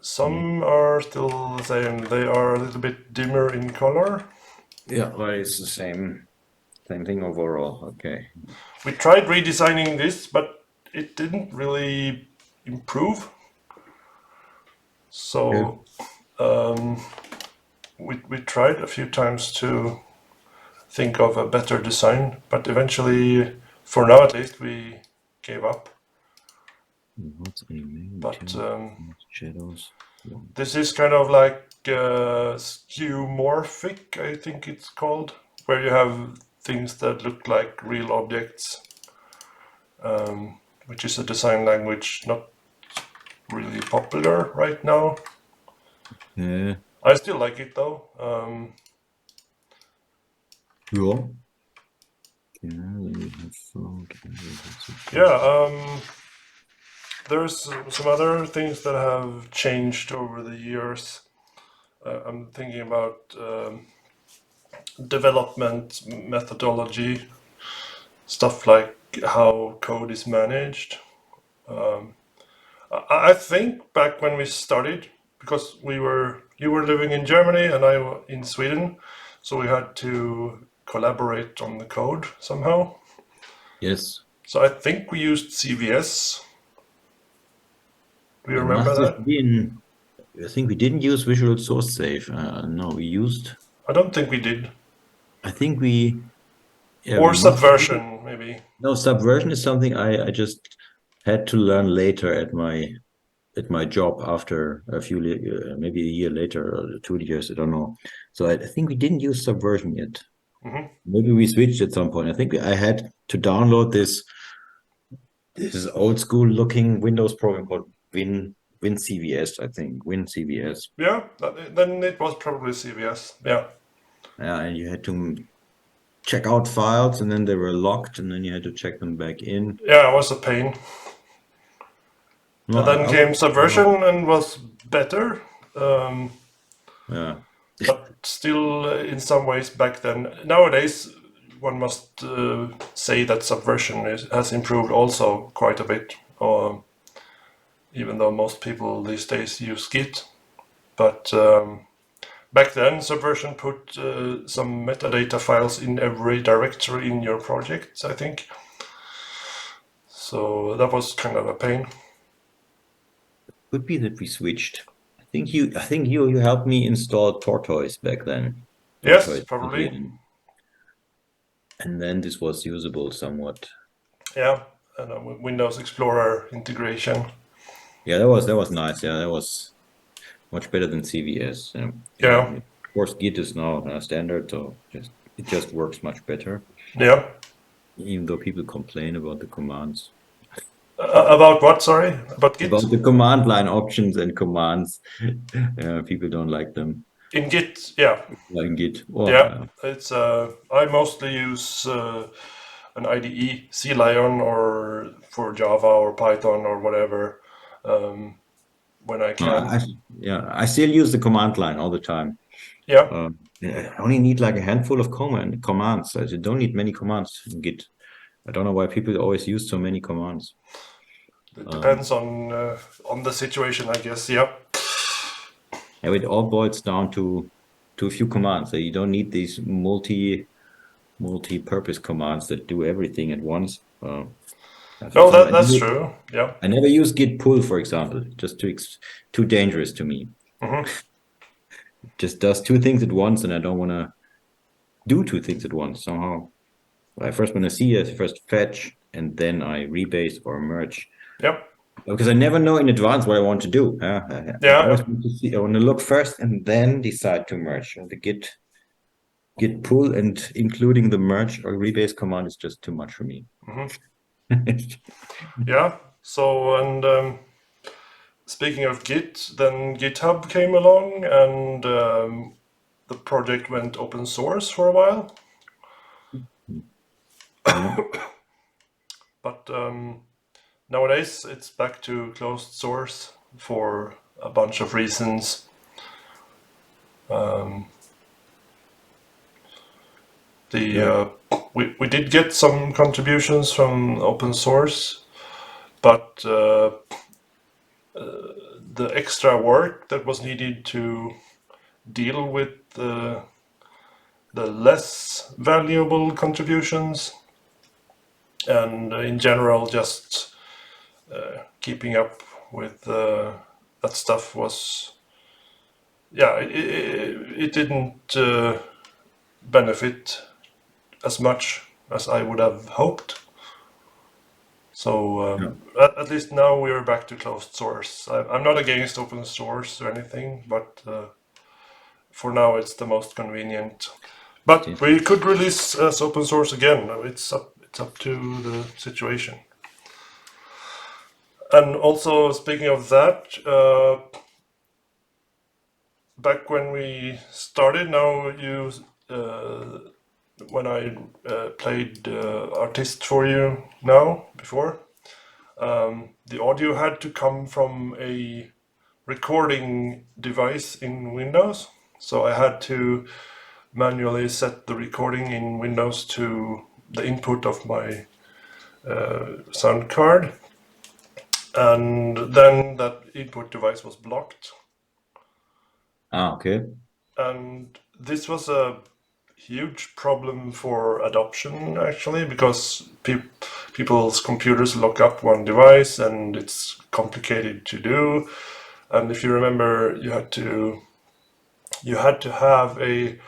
[SPEAKER 1] Some are still the same. They are a little bit dimmer in color.
[SPEAKER 2] yeah, but it's the same thing overall. Okay.
[SPEAKER 1] We tried redesigning this, but it didn't really improve.
[SPEAKER 2] Okay.
[SPEAKER 1] So we tried a few times to think of a better design, but eventually, for now at least, we gave up.
[SPEAKER 2] What's a
[SPEAKER 1] But
[SPEAKER 2] magnitude? Shadows.
[SPEAKER 1] this is kind of like skeuomorphic, I think it's called, where you have things that look like real objects, which is a design language not really popular right now.
[SPEAKER 2] Yeah.
[SPEAKER 1] I still like it though.
[SPEAKER 2] Yeah. Yeah, then we have float.
[SPEAKER 1] Yeah, there's some other things that have changed over the years. I'm thinking about development methodology, stuff like how code is managed. I think back when we started, because you were living in Germany and in Sweden, so we had to collaborate on the code somehow.
[SPEAKER 2] Yes.
[SPEAKER 1] So I think we used CVS. Do you
[SPEAKER 2] There
[SPEAKER 1] remember
[SPEAKER 2] must have
[SPEAKER 1] that?
[SPEAKER 2] been. I think we didn't use Visual Source Save. No, we used.
[SPEAKER 1] I don't think we did.
[SPEAKER 2] I think we. Yeah, we
[SPEAKER 1] Or
[SPEAKER 2] must have used.
[SPEAKER 1] Subversion, maybe.
[SPEAKER 2] No, Subversion is something I just had to learn later at my job after maybe a year later or 2 years. I don't know. So I think we didn't use Subversion yet.
[SPEAKER 1] Hmm.
[SPEAKER 2] Maybe we switched at some point. I think I had to download this old school looking Windows program called WinCVS, I think. WinCVS.
[SPEAKER 1] Yeah, then it was probably CVS. Yeah.
[SPEAKER 2] Yeah, and you had to check out files and then they were locked and then you had to check them back in.
[SPEAKER 1] Yeah, it was a pain.
[SPEAKER 2] No,
[SPEAKER 1] And then
[SPEAKER 2] I
[SPEAKER 1] came
[SPEAKER 2] would.
[SPEAKER 1] Subversion and was better, um,
[SPEAKER 2] Yeah.
[SPEAKER 1] but still in some ways back then. Nowadays, one must say that Subversion has improved also quite a bit, even though most people these days use Git. But back then, Subversion put some metadata files in every directory in your project, I think. So that was kind of a pain.
[SPEAKER 2] Could be that we switched. I think you helped me install Tortoise back then.
[SPEAKER 1] Yes,
[SPEAKER 2] Tortoise
[SPEAKER 1] probably.
[SPEAKER 2] again. And then this was usable somewhat.
[SPEAKER 1] Yeah, and Windows Explorer integration.
[SPEAKER 2] Yeah, that was nice. Yeah, that was much better than CVS. Yeah.
[SPEAKER 1] Yeah,
[SPEAKER 2] Of course, Git is now standard, so it just works much better.
[SPEAKER 1] yeah.
[SPEAKER 2] Even though people complain about the commands,
[SPEAKER 1] About what? Sorry, about Git.
[SPEAKER 2] about the command line options and commands, people don't like them.
[SPEAKER 1] In Git, yeah,
[SPEAKER 2] Like Git. Oh,
[SPEAKER 1] yeah.
[SPEAKER 2] yeah.
[SPEAKER 1] It's I mostly use an IDE, C Lion, or for Java or Python or whatever, um, when I
[SPEAKER 2] No,
[SPEAKER 1] can.
[SPEAKER 2] yeah, I still use the command line all the time.
[SPEAKER 1] Yeah,
[SPEAKER 2] Yeah, I only need like a handful of commands. I don't need many commands in Git. I don't know why people always use so many commands.
[SPEAKER 1] it
[SPEAKER 2] Um,
[SPEAKER 1] depends on the situation, I guess. Yeah,
[SPEAKER 2] and it all boils down to a few commands. So you don't need these multi-purpose commands that do everything at once. For
[SPEAKER 1] no,
[SPEAKER 2] example,
[SPEAKER 1] that's true. Yeah.
[SPEAKER 2] I never use git pull, for example, just too dangerous to me.
[SPEAKER 1] Hmm.
[SPEAKER 2] Just does two things at once, and I don't want to do two things at once somehow. I first want to see it, first fetch, and then I rebase or merge.
[SPEAKER 1] Yeah,
[SPEAKER 2] Because I never know in advance what I want to do. I
[SPEAKER 1] yeah,
[SPEAKER 2] always
[SPEAKER 1] yeah.
[SPEAKER 2] want to see. I want to look first and then decide to merge. And the git pull and including the merge or rebase command is just too much for me.
[SPEAKER 1] Hmm. Yeah. So and speaking of Git, then GitHub came along and the project went open source for a while.
[SPEAKER 2] Yeah.
[SPEAKER 1] But nowadays it's back to closed source for a bunch of reasons. Um, the
[SPEAKER 2] Yeah.
[SPEAKER 1] we did get some contributions from open source, but the extra work that was needed to deal with the less valuable contributions and in general just keeping up with that stuff was yeah it didn't benefit as much as I would have hoped. So
[SPEAKER 2] Yeah.
[SPEAKER 1] at least now we're back to closed source. I'm not against open source or anything, but for now it's the most convenient. But we could release as open source again. It's up to the situation. And also speaking of that, back when we started, now you when I played artist for you now before, the audio had to come from a recording device in Windows. So I had to manually set the recording in Windows to the input of my sound card, and then that input device was blocked.
[SPEAKER 2] Okay.
[SPEAKER 1] And this was a huge problem for adoption actually because people's computers lock up one device and it's complicated to do. And if you remember, you had to have a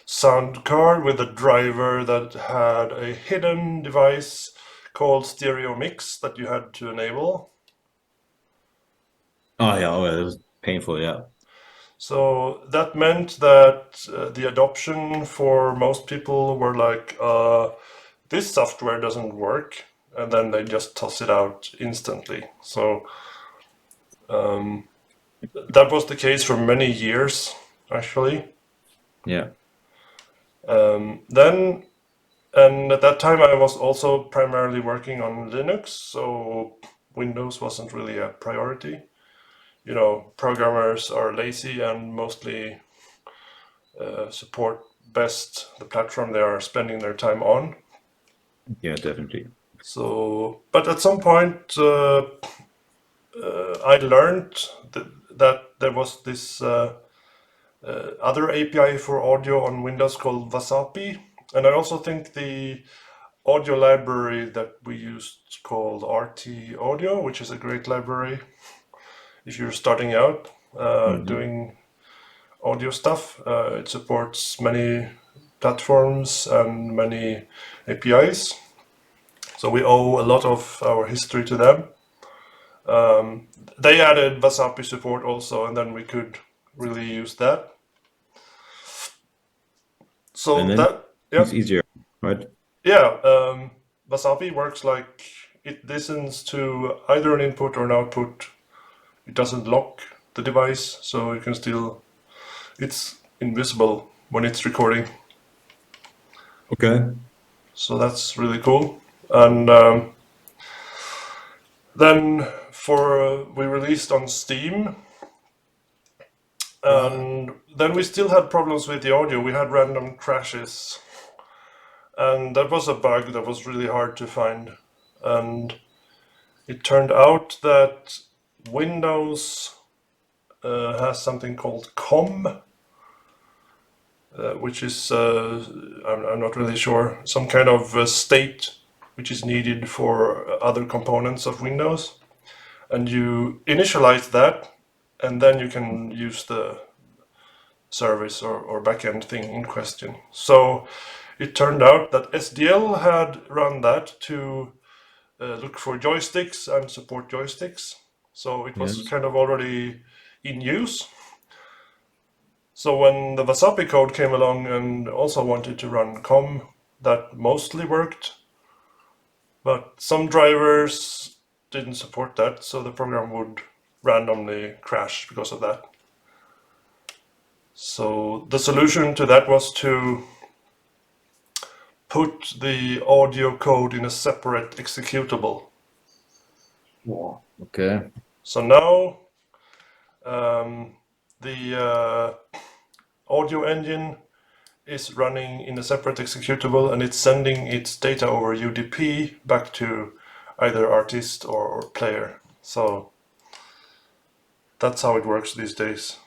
[SPEAKER 1] sound card with a driver that had a hidden device called stereo mix that you had to enable.
[SPEAKER 2] Oh yeah. Oh, yeah. That was painful. Yeah.
[SPEAKER 1] So that meant that the adoption for most people were like, this software doesn't work, and then they just toss it out instantly. So that was the case for many years, actually.
[SPEAKER 2] Yeah.
[SPEAKER 1] Then, and at that time, I was also primarily working on Linux, so Windows wasn't really a priority. You know, programmers are lazy and mostly support best the platform they are spending their time on.
[SPEAKER 2] Yeah, definitely.
[SPEAKER 1] So, but at some point, I learned that there was this other API for audio on Windows called Wasapi, and I also think the audio library that we used called RT Audio, which is a great library if you're starting out doing audio stuff. It supports many platforms and many APIs. So we owe a lot of our history to them. They added Wasapi support also, and then we could really use that.
[SPEAKER 2] And
[SPEAKER 1] So
[SPEAKER 2] then
[SPEAKER 1] that, yeah,
[SPEAKER 2] it's easier, right?
[SPEAKER 1] yeah. Wasapi works like it listens to either an input or an output. It doesn't lock the device, so you can still. It's invisible when it's recording.
[SPEAKER 2] Okay.
[SPEAKER 1] So that's really cool. And then we released on Steam,
[SPEAKER 2] Right.
[SPEAKER 1] and then we still had problems with the audio. We had random crashes, and that was a bug that was really hard to find. And it turned out that Windows has something called COM, which is I'm not really sure, some kind of state which is needed for other components of Windows, and you initialize that, and then you can use the service or backend thing in question. So it turned out that SDL had run that to look for joysticks and support joysticks. So it was
[SPEAKER 2] Yes.
[SPEAKER 1] kind of already in use. So when the Wasapi code came along and also wanted to run COM, that mostly worked. But some drivers didn't support that, so the program would randomly crash because of that. So the solution to that was to put the audio code in a separate executable.
[SPEAKER 2] Okay.
[SPEAKER 1] So now the audio engine is running in a separate executable, and it's sending its data over UDP back to either artist or player. So that's how it works these days.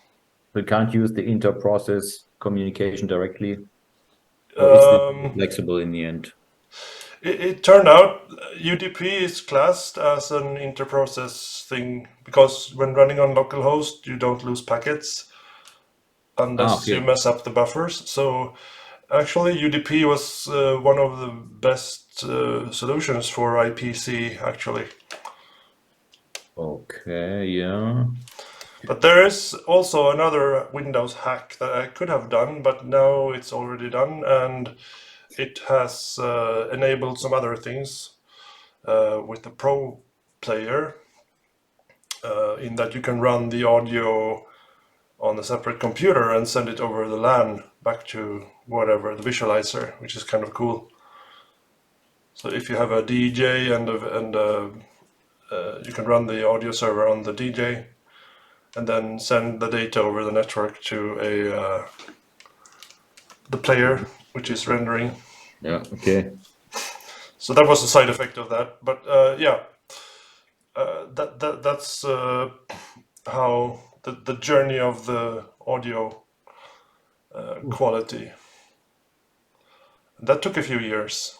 [SPEAKER 2] We can't use the inter-process communication directly, or is this
[SPEAKER 1] Um,
[SPEAKER 2] flexible in the end?
[SPEAKER 1] it turned out UDP is classed as an interprocess thing because when running on localhost, you don't lose packets
[SPEAKER 2] Ah,
[SPEAKER 1] unless you
[SPEAKER 2] okay.
[SPEAKER 1] mess up the buffers. So actually, UDP was one of the best solutions for IPC, actually.
[SPEAKER 2] Okay, yeah.
[SPEAKER 1] But there is also another Windows hack that I could have done, but now it's already done, and it has enabled some other things with the Pro player, in that you can run the audio on a separate computer and send it over the LAN back to whatever, the visualizer, which is kind of cool. So if you have a DJ you can run the audio server on the DJ and then send the data over the network to the player, which is rendering.
[SPEAKER 2] Yeah, okay.
[SPEAKER 1] So that was a side effect of that. But yeah, that's how the journey of the audio quality. That took a few years.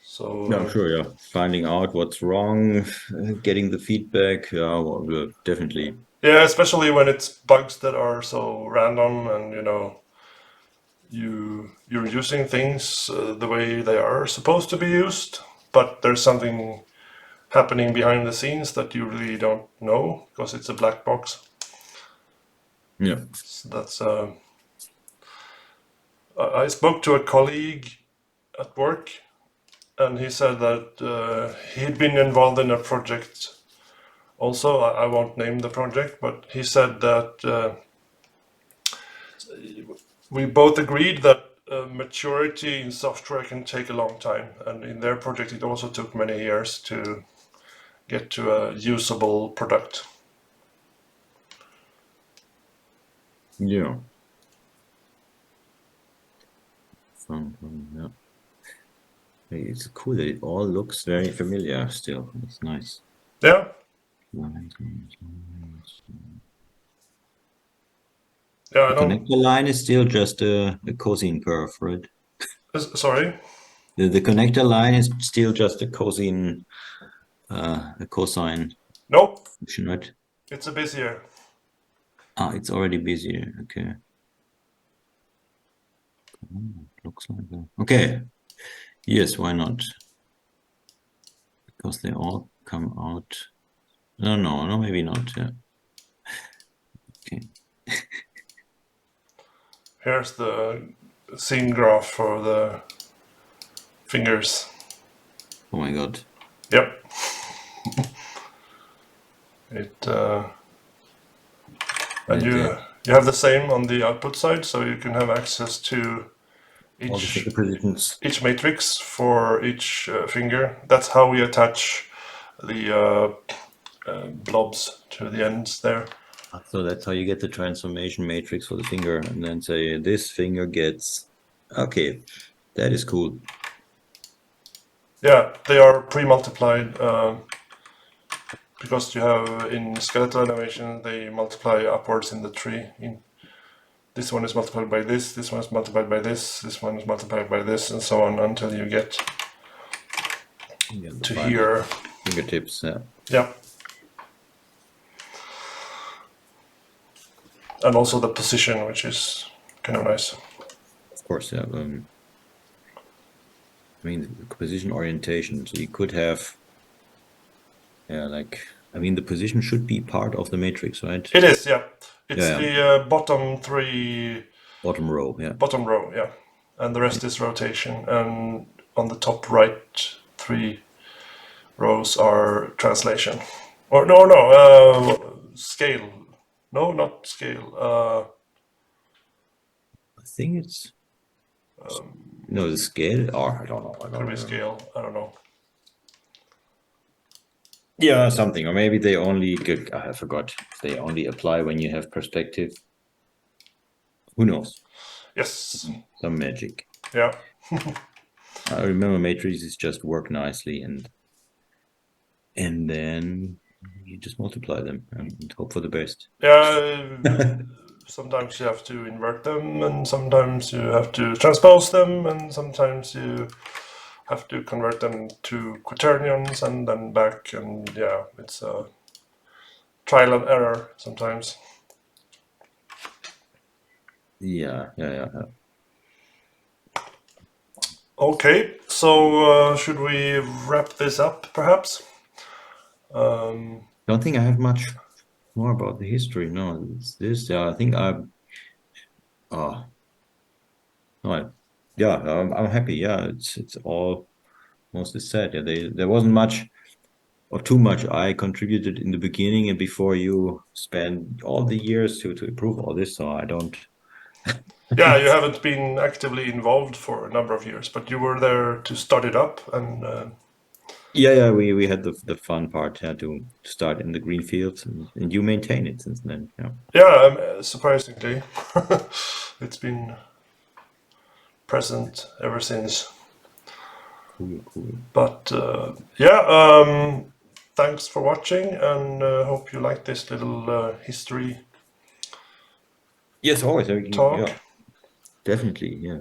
[SPEAKER 1] So
[SPEAKER 2] Yeah, sure, yeah. Finding out what's wrong, getting the feedback, yeah, well, yeah, definitely.
[SPEAKER 1] yeah, especially when it's bugs that are so random, and you're using things the way they are supposed to be used, but there's something happening behind the scenes that you really don't know because it's a black box.
[SPEAKER 2] Yeah.
[SPEAKER 1] So that's I spoke to a colleague at work, and he said that he'd been involved in a project. Also, I won't name the project, but he said that we both agreed that maturity in software can take a long time, and in their project it also took many years to get to a usable product.
[SPEAKER 2] Yeah. Yeah. It's cool that it all looks very familiar still. It's nice.
[SPEAKER 1] Yeah. Yeah,
[SPEAKER 2] The
[SPEAKER 1] I don't.
[SPEAKER 2] connector line is still just a cosine curve, right?
[SPEAKER 1] Sorry.
[SPEAKER 2] The connector line is still just a cosine, a cosine
[SPEAKER 1] Nope.
[SPEAKER 2] function, right?
[SPEAKER 1] It's a Bezier.
[SPEAKER 2] Ah, it's already busier. Okay. Looks like that. Okay. Yes, why not? Because they all come out. No, maybe not. Yeah. Okay.
[SPEAKER 1] Here's the scene graph for the fingers.
[SPEAKER 2] Oh my God.
[SPEAKER 1] Yep. And you have the same on the output side, so you can have access to
[SPEAKER 2] All the finger positions.
[SPEAKER 1] each matrix for each finger. That's how we attach the blobs to the ends there.
[SPEAKER 2] So that's how you get the transformation matrix for the finger, and then say this finger gets. Okay, that is cool.
[SPEAKER 1] Yeah, they are pre-multiplied because you have in skeletal animation they multiply upwards in the tree. This one is multiplied by this one is multiplied by this one is multiplied by this, and so on until you get to here.
[SPEAKER 2] Fingertips, yeah.
[SPEAKER 1] Yeah. And also the position, which is kind of nice.
[SPEAKER 2] Of course, yeah. I mean, the position orientation. So you could have, yeah, like, I mean, the position should be part of the matrix, right?
[SPEAKER 1] It is, yeah. It's
[SPEAKER 2] Yeah.
[SPEAKER 1] the bottom three.
[SPEAKER 2] Bottom row, yeah.
[SPEAKER 1] Bottom row, yeah. And the rest is rotation. And on the top right, 3 rows are translation. Or no, scale. No, not scale.
[SPEAKER 2] I think it's no the scale. Or I don't know.
[SPEAKER 1] Could be scale. I don't know.
[SPEAKER 2] Yeah, something, or maybe they only. I forgot. They only apply when you have perspective. Who knows?
[SPEAKER 1] Yes.
[SPEAKER 2] Some magic.
[SPEAKER 1] Yeah.
[SPEAKER 2] I remember matrices just work nicely, and then you just multiply them and hope for the best.
[SPEAKER 1] Yeah. Sometimes you have to invert them, and sometimes you have to transpose them, and sometimes you have to convert them to quaternions and then back, and yeah, it's a trial and error sometimes.
[SPEAKER 2] Yeah.
[SPEAKER 1] Okay, so should we wrap this up, perhaps?
[SPEAKER 2] Don't think I have much more about the history. No, it's this. Yeah, I think Oh, no, yeah, I'm happy. Yeah, it's all mostly said. Yeah, there wasn't much or too much I contributed in the beginning and before you spent all the years to improve all this. So I don't.
[SPEAKER 1] Yeah, you haven't been actively involved for a number of years, but you were there to start it up, and
[SPEAKER 2] Yeah. We had the fun part, yeah, to start in the green fields, and you maintain it since then. Yeah.
[SPEAKER 1] yeah, surprisingly, it's been present ever since.
[SPEAKER 2] Cool.
[SPEAKER 1] But yeah, thanks for watching, and hope you like this little history
[SPEAKER 2] Yes, always.
[SPEAKER 1] talk.
[SPEAKER 2] Yeah, definitely. Yeah.